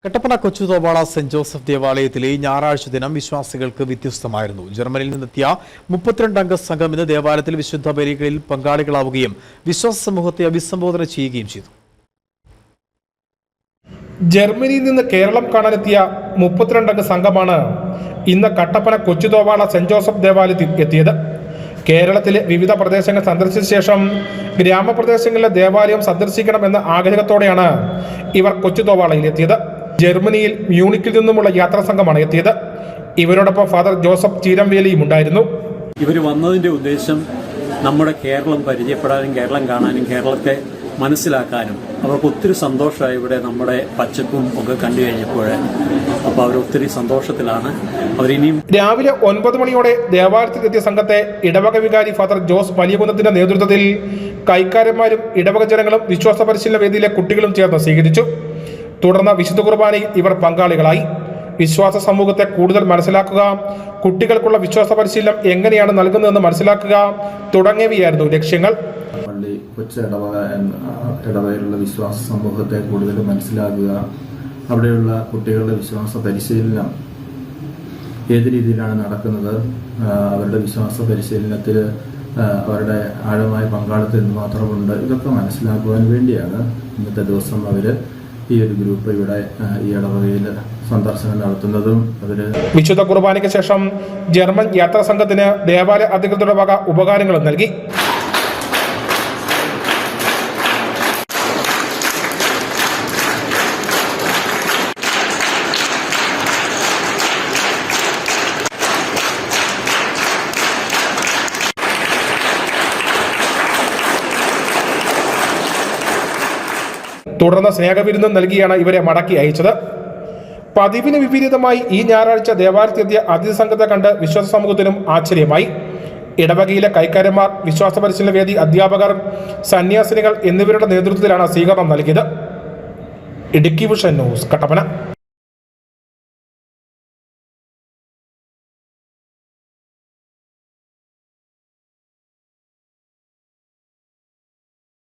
Kattappana Kochuthovala saint Joseph ദേവാലയത്തിലെ ഞായറാഴ്ച ദിനം വിശ്വാസികൾക്ക് വ്യത്യസ്തമായിരുന്നു. ജർമ്മനിയിൽ നിന്നെത്തിയ 32-അംഗ സംഘം ഇന്ന് ദേവാലയത്തിൽ വിശുദ്ധ ബലികളിൽ പങ്കാളികളാവുകയും വിശ്വാസ സമൂഹത്തെ അഭിസംബോധന ചെയ്യുകയും ചെയ്തു. ജർമ്മനിയിൽ നിന്ന് കേരളം കാണാനെത്തിയ 32-അംഗ സംഘമാണ് ഇന്ന് കട്ടപ്പന കൊച്ചുതോവാള സെന്റ് ജോസഫ് ദേവാലയത്തിൽ എത്തിയത്. കേരളത്തിലെ വിവിധ പ്രദേശങ്ങൾ സന്ദർശിച്ച ശേഷം ഗ്രാമപ്രദേശങ്ങളിലെ ദേവാലയം സന്ദർശിക്കണമെന്ന ആഗ്രഹത്തോടെയാണ് ഇവർ കൊച്ചുതോവാളയിൽ എത്തിയത്. ജർമ്മനിയിൽ മ്യൂണിക്കിൽ നിന്നുമുള്ള യാത്രാ സംഘമാണ് എത്തിയത്. ഇവരോടൊപ്പം ഫാദർ ജോസഫ് ചീരംവേലിയും ഉണ്ടായിരുന്നു. ഇവർ വന്നതിൻ്റെ ഉദ്ദേശം നമ്മുടെ കേരളം പരിചയപ്പെടാനും കേരളം കാണാനും കേരളത്തെ മനസ്സിലാക്കാനും അവർക്ക് ഒത്തിരി സന്തോഷമായി ഇവിടെ നമ്മുടെ പച്ചപ്പും ഒക്കെ കണ്ടു കഴിഞ്ഞപ്പോൾ. അപ്പോൾ അവർ ഒത്തിരി സന്തോഷത്തിലാണ്. അവരിനിയും രാവിലെ 9 മണിയോടെ ദേവാലയത്തിൽ എത്തിയ സംഘത്തെ ഇടവക വികാരി ഫാദർ ജോസ് വലിയകുന്നത്തിന്റെ നേതൃത്വത്തിൽ കൈക്കാരന്മാരും ഇടവക ജനങ്ങളും വിശ്വാസ പരിശീലന വേദിയിലെ കുട്ടികളും ചേർന്ന് സ്വീകരിച്ചു. തുടർന്ന് വിശുദ്ധ കുർബാനയിൽ ഇവർ പങ്കാളികളായി. വിശ്വാസ സമൂഹത്തെ കൂടുതൽ മനസ്സിലാക്കുക, കുട്ടികൾക്കുള്ള വിശ്വാസ പരിശീലനം എങ്ങനെയാണ് നൽകുന്നതെന്ന് മനസ്സിലാക്കുക തുടങ്ങിയവയായിരുന്നു ലക്ഷ്യങ്ങൾ. പള്ളി കൊച്ചു ഇടവകയിലുള്ള വിശ്വാസ സമൂഹത്തെ കൂടുതൽ മനസ്സിലാക്കുക, അവിടെയുള്ള കുട്ടികളുടെ വിശ്വാസ പരിശീലനം ഏത് രീതിയിലാണ് നടക്കുന്നത്, അവരുടെ വിശ്വാസ പരിശീലനത്തിൽ അവരുടെ ആഴമായ പങ്കാളിത്തം മാത്രമുണ്ട്, ഇതൊക്കെ മനസ്സിലാക്കുവാൻ വേണ്ടിയാണ് ഇന്നത്തെ ദിവസം അവർ ഈ ഒരു ഗ്രൂപ്പ് ഇവിടെ ഈ ഇടവകയിൽ സന്ദർശനം നടത്തുന്നതും. വിശുദ്ധ കുർബാനയ്ക്ക് ശേഷം ജർമ്മൻ യാത്രാ സംഘത്തിന് ദേവാലയ അധികൃതരുടെ വക ഉപകാരങ്ങളും നൽകി. തുടർന്ന് സ്നേഹവിരുന്നും നൽകിയാണ് ഇവരെ മടക്കി അയച്ചത്. പതിവിന് വിപരീതമായി ഈ ഞായറാഴ്ച ദേവാലയത്തിലെത്തിയ അതിഥി സംഘത്തെ കണ്ട് വിശ്വാസ സമൂഹത്തിനും ആശ്ചര്യമായി. ഇടവകയിലെ കൈക്കാരന്മാർ, വിശ്വാസ പരിശീലന വേദി അധ്യാപകർ, സന്യാസിനികൾ എന്നിവരുടെ നേതൃത്വത്തിലാണ് സ്വീകരണം നൽകിയത്. Idukki vision news, Kattappana.